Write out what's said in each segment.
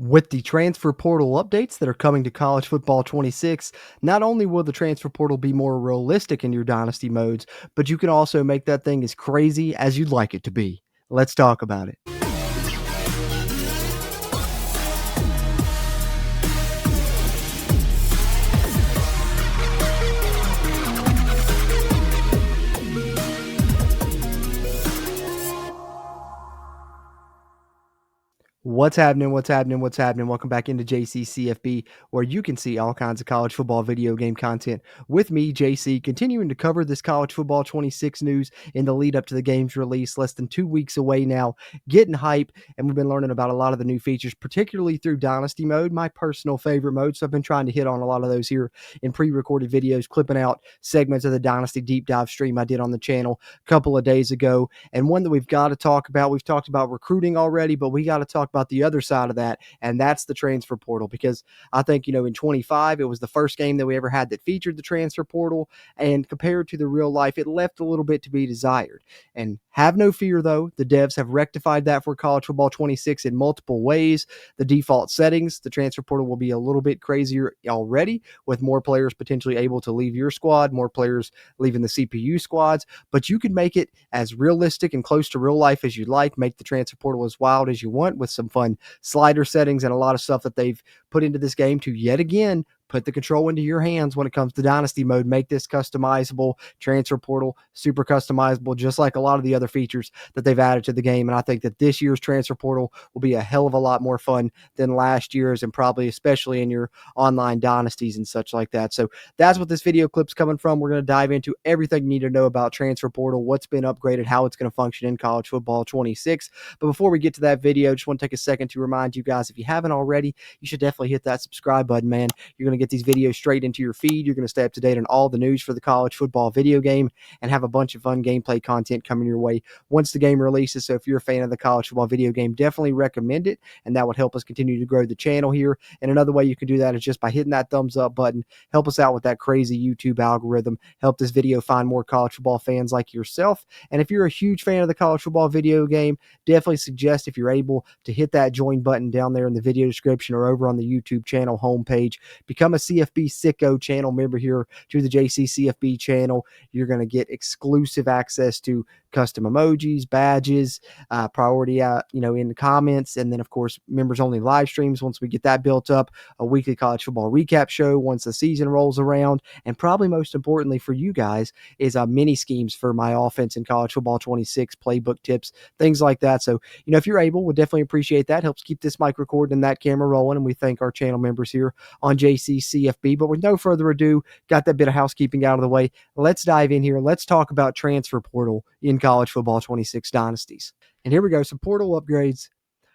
With the transfer portal updates that are coming to college football 26, not only will the transfer portal be more realistic in your dynasty modes, but you can also make that thing as crazy as you'd like it to be. Let's talk about it. What's happening? What's happening? What's happening? Welcome back into JC CFB, where you can see all kinds of college football video game content with me, JC, continuing to cover this college football 26 news in the lead up to the game's release, less than 2 weeks away now, getting hype. And we've been learning about a lot of the new features, particularly through Dynasty mode, my personal favorite mode. So I've been trying to hit on a lot of those here in pre recorded videos, clipping out segments of the Dynasty deep dive stream I did on the channel a couple of days ago. And one that we've got to talk about, we've talked about recruiting already, but we got to talk about the other side of that, and that's the transfer portal. Because I think, in 25, it was the first game that we ever had that featured the transfer portal, and compared to the real life, it left a little bit to be desired. And have no fear, though, the devs have rectified that for college football 26 in multiple ways. The default settings, the transfer portal will be a little bit crazier already, with more players potentially able to leave your squad, more players leaving the CPU squads, but you can make it as realistic and close to real life as you'd like, make the transfer portal as wild as you want with some fun slider settings and a lot of stuff that they've put into this game to yet again put the control into your hands when it comes to dynasty mode. Make this customizable, transfer portal super customizable, just like a lot of the other features that they've added to the game. And I think that this year's transfer portal will be a hell of a lot more fun than last year's, and probably especially in your online dynasties and such like that. So that's what this video clip's coming from. We're going to dive into everything you need to know about transfer portal, what's been upgraded, how it's going to function in college football 26. But before we get to that video, just want to take a second to remind you guys, if you haven't already, you should definitely hit that subscribe button, man. You're going to get these videos straight into your feed. You're going to stay up to date on all the news for the college football video game and have a bunch of fun gameplay content coming your way once the game releases. So if you're a fan of the college football video game, definitely recommend it, and that would help us continue to grow the channel here. And another way you can do that is just by hitting that thumbs up button. Help us out with that crazy YouTube algorithm. Help this video find more college football fans like yourself. And if you're a huge fan of the college football video game, definitely suggest, if you're able, to hit that join button down there in the video description or over on the YouTube channel homepage. Become a CFB Sicko channel member here to the JC CFB channel. You're going to get exclusive access to custom emojis, badges, priority in the comments, and then of course members only live streams once we get that built up, a weekly college football recap show once the season rolls around, and probably most importantly for you guys is mini schemes for my offense in college football 26, playbook tips, things like that. So if you're able, we'll definitely appreciate that. Helps keep this mic recording and that camera rolling, and we thank our channel members here on JCCFB. But with no further ado, got that bit of housekeeping out of the way, let's dive in here. Let's talk about transfer portal in college football 26 dynasties. And here we go, some portal upgrades.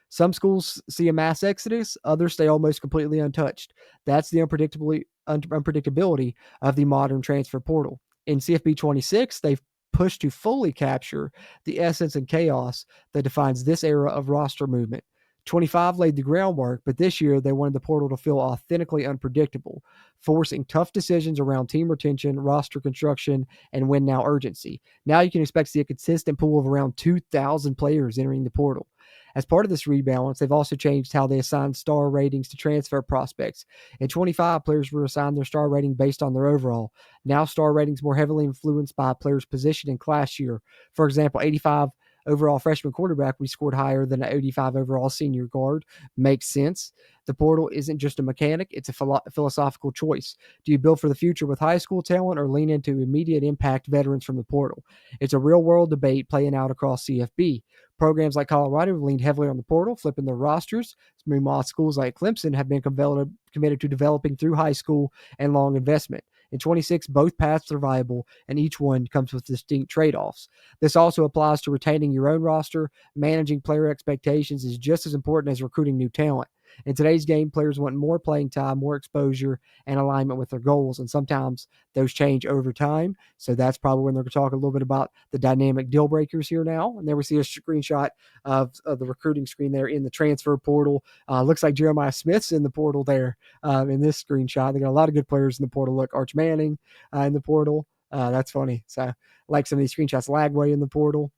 Some schools see a mass exodus, others stay almost completely untouched. That's the unpredictability of the modern transfer portal. In CFB 26, they've pushed to fully capture the essence and chaos that defines this era of roster movement. 25 laid the groundwork, but this year they wanted the portal to feel authentically unpredictable, forcing tough decisions around team retention, roster construction, and win now urgency. Now you can expect to see a consistent pool of around 2,000 players entering the portal. As part of this rebalance, they've also changed how they assign star ratings to transfer prospects. In 25, players were assigned their star rating based on their overall. Now star ratings more heavily influenced by a player's position and class year. For example, 85 overall freshman quarterback, we scored higher than an 85 overall senior guard. Makes sense. The portal isn't just a mechanic, it's a philosophical choice. Do you build for the future with high school talent or lean into immediate impact veterans from the portal? It's a real-world debate playing out across CFB. Programs like Colorado have leaned heavily on the portal, flipping their rosters. Meanwhile, schools like Clemson have been committed to developing through high school and long investment. In 26, both paths are viable, and each one comes with distinct trade-offs. This also applies to retaining your own roster. Managing player expectations is just as important as recruiting new talent. In today's game, players want more playing time, more exposure, and alignment with their goals, and sometimes those change over time. So that's probably when they're going to talk a little bit about the dynamic deal breakers here now. And there we see a screenshot of the recruiting screen there in the transfer portal. Looks like Jeremiah Smith's in the portal there in this screenshot. They got a lot of good players in the portal. Look, Arch Manning in the portal. That's funny. So I like some of these screenshots. Lagway in the portal.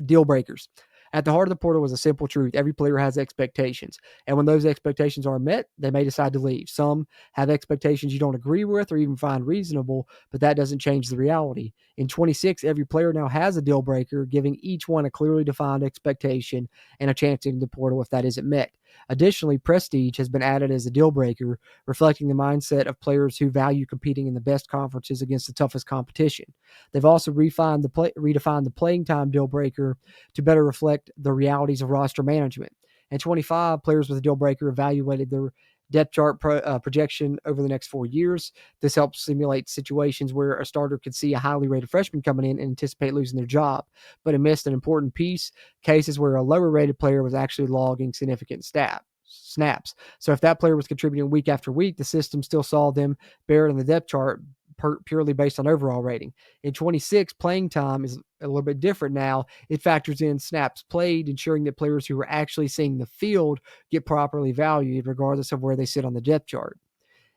Deal breakers. At the heart of the portal was a simple truth. Every player has expectations. And when those expectations are met, they may decide to leave. Some have expectations you don't agree with or even find reasonable, but that doesn't change the reality. In 26, every player now has a deal breaker, giving each one a clearly defined expectation and a chance in the portal if that isn't met. Additionally, prestige has been added as a deal breaker, reflecting the mindset of players who value competing in the best conferences against the toughest competition. They've also redefined the playing time deal breaker to better reflect the realities of roster management. And 25 players with a deal breaker evaluated their depth chart projection over the next 4 years. This helps simulate situations where a starter could see a highly rated freshman coming in and anticipate losing their job, but it missed an important piece: cases where a lower rated player was actually logging significant snaps. So if that player was contributing week after week, the system still saw them buried in the depth chart purely based on overall rating. In 26, playing time is a little bit different now. It factors in snaps played, ensuring that players who are actually seeing the field get properly valued, regardless of where they sit on the depth chart.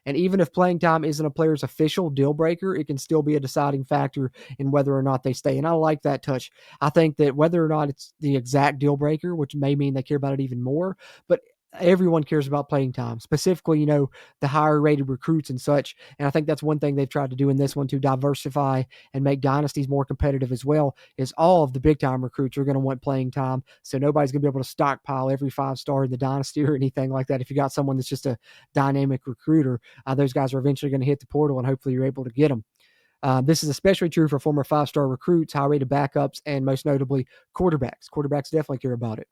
And even if playing time isn't a player's official deal breaker, it can still be a deciding factor in whether or not they stay. And I like that touch. I think that whether or not it's the exact deal breaker, which may mean they care about it even more, but everyone cares about playing time, specifically, the higher rated recruits and such. And I think that's one thing they've tried to do in this one to diversify and make dynasties more competitive as well, is all of the big time recruits are going to want playing time. So nobody's going to be able to stockpile every 5-star in the dynasty or anything like that. If you got someone that's just a dynamic recruiter, those guys are eventually going to hit the portal, and hopefully you're able to get them. This is especially true for former 5-star recruits, high-rated backups, and most notably quarterbacks. Quarterbacks definitely care about it.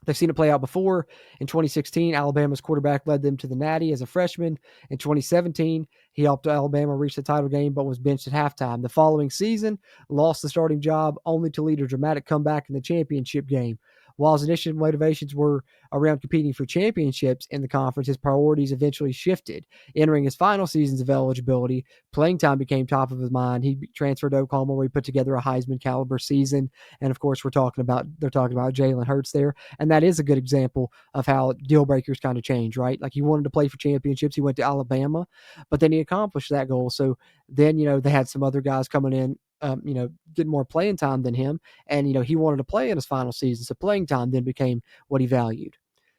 They've seen it play out before. In 2016, Alabama's quarterback led them to the Natty as a freshman. In 2017, he helped Alabama reach the title game but was benched at halftime. The following season, lost the starting job only to lead a dramatic comeback in the championship game. While his initial motivations were around competing for championships in the conference, his priorities eventually shifted. Entering his final seasons of eligibility, playing time became top of his mind. He transferred to Oklahoma, where he put together a Heisman caliber season. And of course, they're talking about Jalen Hurts there. And that is a good example of how deal breakers kind of change, right? Like, he wanted to play for championships. He went to Alabama, but then he accomplished that goal. So then, they had some other guys coming in, getting more playing time than him. And, he wanted to play in his final season. So playing time then became what he valued.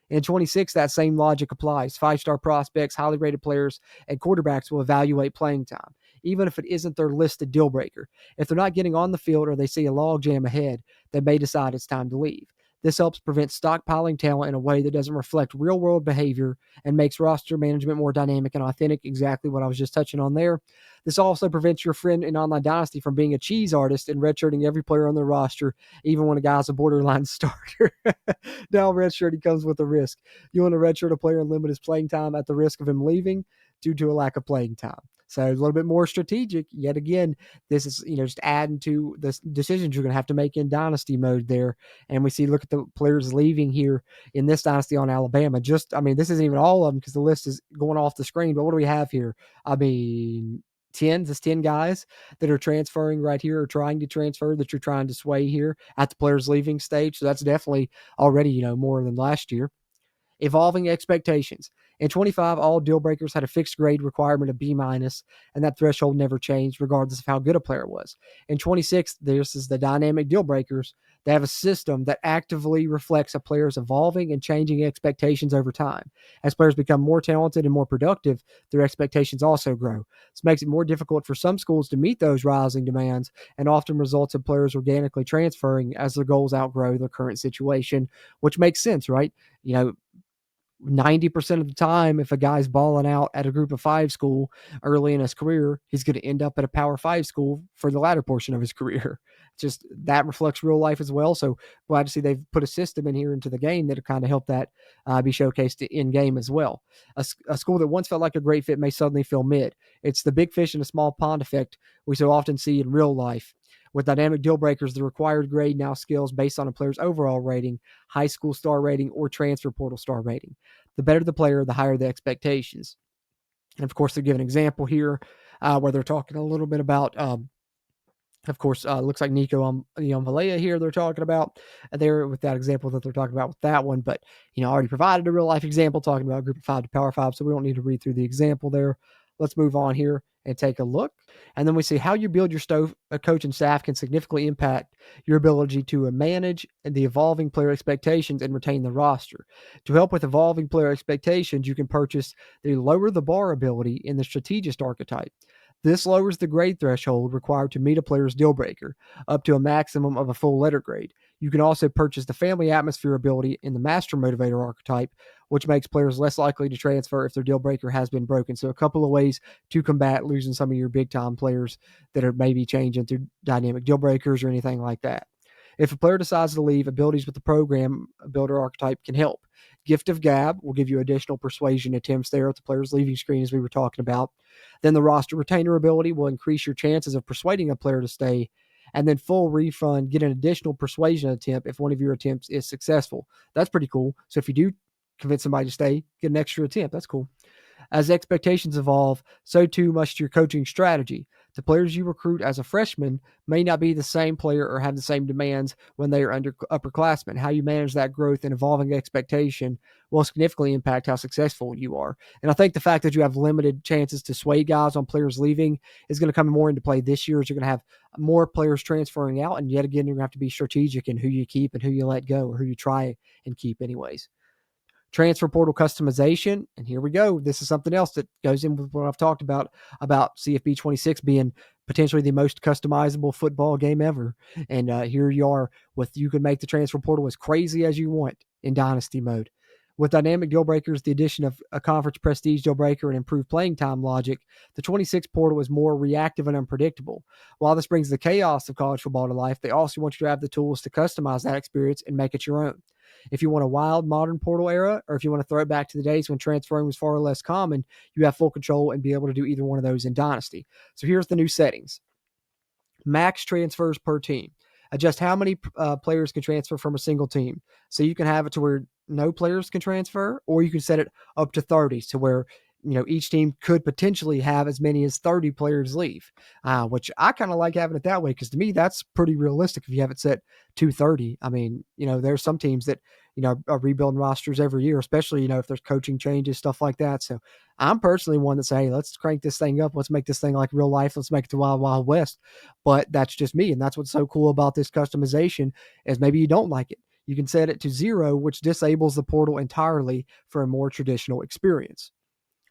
In 26, that same logic applies. 5-star prospects, highly rated players, and quarterbacks will evaluate playing time, even if it isn't their listed deal breaker. If they're not getting on the field or they see a log jam ahead, they may decide it's time to leave. This helps prevent stockpiling talent in a way that doesn't reflect real-world behavior and makes roster management more dynamic and authentic, exactly what I was just touching on there. This also prevents your friend in Online Dynasty from being a cheese artist and redshirting every player on their roster, even when a guy's a borderline starter. Now redshirting comes with a risk. You want to redshirt a player and limit his playing time at the risk of him leaving due to a lack of playing time. So a little bit more strategic. Yet again, this is, just adding to the decisions you're going to have to make in dynasty mode there. And we see, look at the players leaving here in this dynasty on Alabama. This isn't even all of them because the list is going off the screen. But what do we have here? 10 guys that are transferring right here, or trying to transfer, that you're trying to sway here at the players leaving stage. So that's definitely already, more than last year. Evolving expectations. In 25, all deal breakers had a fixed grade requirement of B-, and that threshold never changed regardless of how good a player was. In 26, this is the dynamic deal breakers. They have a system that actively reflects a player's evolving and changing expectations over time. As players become more talented and more productive, their expectations also grow. This makes it more difficult for some schools to meet those rising demands, and often results in players organically transferring as their goals outgrow their current situation, which makes sense, right? 90% of the time, if a guy's balling out at a group of 5 school early in his career, he's going to end up at a power 5 school for the latter portion of his career. Just that reflects real life as well. So glad to see they've put a system in here into the game that'll kind of help that be showcased in game as well. A school that once felt like a great fit may suddenly feel mid. It's the big fish in a small pond effect we so often see in real life. With dynamic deal breakers, the required grade now scales based on a player's overall rating, high school star rating, or transfer portal star rating. The better the player, the higher the expectations. And of course, they give an example here where they're talking a little bit about, looks like Nico Valea here they're talking about there with that example that they're talking about with that one. But, I already provided a real life example talking about group of 5 to power 5, so we don't need to read through the example there. Let's move on here and take a look. And then we see how you build your coach and staff can significantly impact your ability to manage the evolving player expectations and retain the roster. To help with evolving player expectations, you can purchase the lower the bar ability in the strategist archetype. This lowers the grade threshold required to meet a player's deal breaker, up to a maximum of a full letter grade. You can also purchase the family atmosphere ability in the master motivator archetype, which makes players less likely to transfer if their deal breaker has been broken. So, a couple of ways to combat losing some of your big time players that are maybe changing through dynamic deal breakers or anything like that. If a player decides to leave, abilities with the program builder archetype can help. Gift of Gab will give you additional persuasion attempts there at the player's leaving screen, as we were talking about. Then the roster retainer ability will increase your chances of persuading a player to stay. And then full refund, get an additional persuasion attempt if one of your attempts is successful. That's pretty cool. So if you do convince somebody to stay, get an extra attempt. That's cool. As expectations evolve, so too must your coaching strategy. The players you recruit as a freshman may not be the same player or have the same demands when they are upperclassmen. How you manage that growth and evolving expectation will significantly impact how successful you are. And I think the fact that you have limited chances to sway guys on players leaving is going to come more into play this year, as you're going to have more players transferring out. And yet again, you're going to have to be strategic in who you keep and who you let go, or who you try and keep anyways. Transfer portal customization, and here we go. This is something else that goes in with what I've talked about CFB 26 being potentially the most customizable football game ever. And here you are with, you can make the transfer portal as crazy as you want in Dynasty mode. With dynamic deal breakers, the addition of a conference prestige deal breaker and improved playing time logic, the 26 portal is more reactive and unpredictable. While this brings the chaos of college football to life, they also want you to have the tools to customize that experience and make it your own. If you want a wild modern portal era, or if you want to throw it back to the days when transferring was far less common, you have full control and be able to do either one of those in Dynasty. So here's the new settings. Max transfers per team. Adjust how many players can transfer from a single team. So you can have it to where no players can transfer, or you can set it up to 30, to where each team could potentially have as many as 30 players leave, which I kind of like having it that way, because to me that's pretty realistic if you have it set to 30. I mean, there's some teams that are rebuilding rosters every year, especially if there's coaching changes, stuff like that. So I'm personally one that say, hey, let's crank this thing up, let's make this thing like real life, let's make it the Wild Wild West. But that's just me, and that's what's so cool about this customization, is maybe you don't like it, you can set it to 0, which disables the portal entirely for a more traditional experience.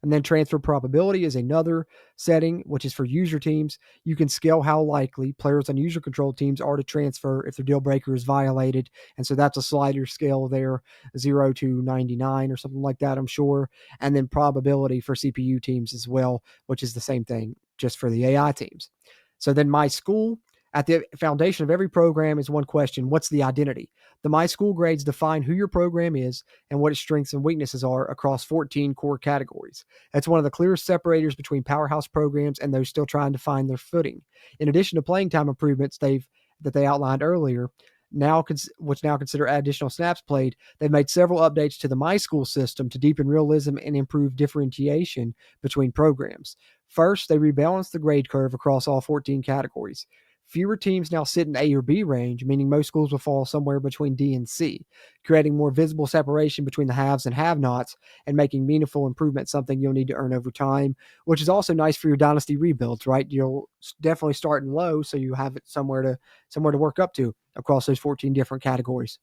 And then transfer probability is another setting, which is for user teams. You can scale how likely players on user controlled teams are to transfer if their deal breaker is violated. And so that's a slider scale there, 0 to 99 or something like that, I'm sure. And then probability for CPU teams as well, which is the same thing just for the AI teams. So then my school, at the foundation of every program is one question: what's the identity? The My School grades define who your program is and what its strengths and weaknesses are across 14 core categories. That's one of the clearest separators between powerhouse programs and those still trying to find their footing. In addition to playing time improvements that they outlined earlier, which now consider additional snaps played, they've made several updates to the My School system to deepen realism and improve differentiation between programs. First, they rebalanced the grade curve across all 14 categories. Fewer teams now sit in A or B range, meaning most schools will fall somewhere between D and C, creating more visible separation between the haves and have-nots and making meaningful improvement something you'll need to earn over time, which is also nice for your dynasty rebuilds, right? You'll definitely start in low, so you have it somewhere to work up to across those 14 different categories.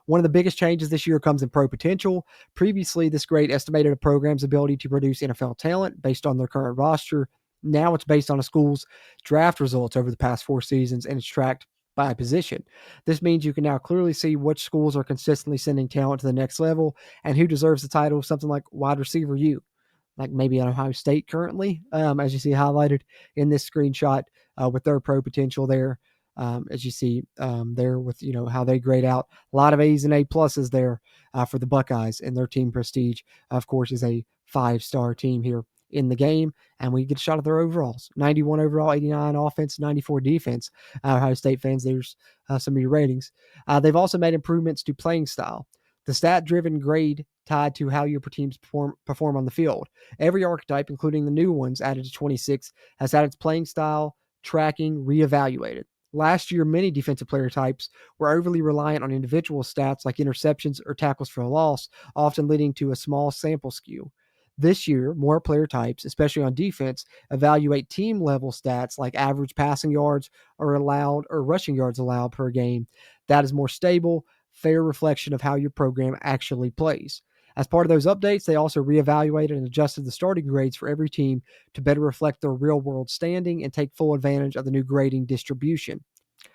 One of the biggest changes this year comes in pro potential. Previously, this grade estimated a program's ability to produce NFL talent based on their current roster. Now it's based on a school's draft results over the past 4 seasons, and it's tracked by position. This means you can now clearly see which schools are consistently sending talent to the next level and who deserves the title of something like wide receiver U, like maybe at Ohio State currently, as you see highlighted in this screenshot with their pro potential there. As you see there with how they grade out, a lot of A's and A pluses there for the Buckeyes, and their team prestige, of course, is a 5-star team here in the game, and we get a shot at their overalls: 91 overall, 89 offense, 94 defense. Ohio State fans, there's some of your ratings. They've also made improvements to playing style. The stat-driven grade tied to how your teams perform on the field. Every archetype, including the new ones added to 26, has had its playing style tracking reevaluated. Last year, many defensive player types were overly reliant on individual stats like interceptions or tackles for a loss, often leading to a small sample skew. This year, more player types, especially on defense, evaluate team level stats like average passing yards or rushing yards allowed per game. That is more stable, fair reflection of how your program actually plays. As part of those updates, they also reevaluated and adjusted the starting grades for every team to better reflect their real world standing and take full advantage of the new grading distribution.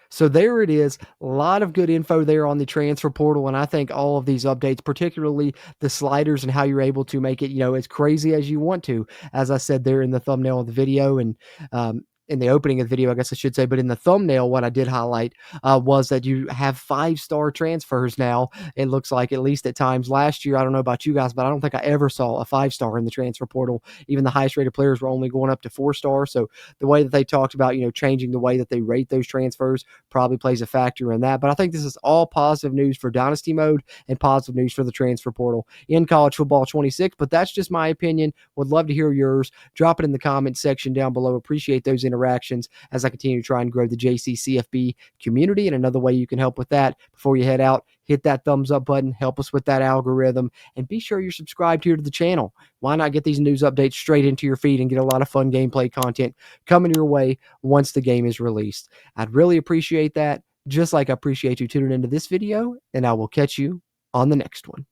So there it is. A lot of good info there on the transfer portal. And I think all of these updates, particularly the sliders and how you're able to make it, as crazy as you want to, as I said there in the thumbnail of the video and in the opening of the video, I guess I should say, but in the thumbnail, what I did highlight was that you have 5-star transfers now. It looks like, at least at times last year. I don't know about you guys, but I don't think I ever saw a 5-star in the transfer portal. Even the highest rated players were only going up to 4-star. So the way that they talked about, changing the way that they rate those transfers probably plays a factor in that. But I think this is all positive news for Dynasty mode and positive news for the transfer portal in college football 26. But that's just my opinion. Would love to hear yours. Drop it in the comments section down below. Appreciate those interactions as I continue to try and grow the JCCFB community. And another way you can help with that before you head out, hit that thumbs up button, help us with that algorithm, and be sure you're subscribed here to the channel. Why not get these news updates straight into your feed and get a lot of fun gameplay content coming your way once the game is released? I'd really appreciate that, just like I appreciate you tuning into this video, and I will catch you on the next one.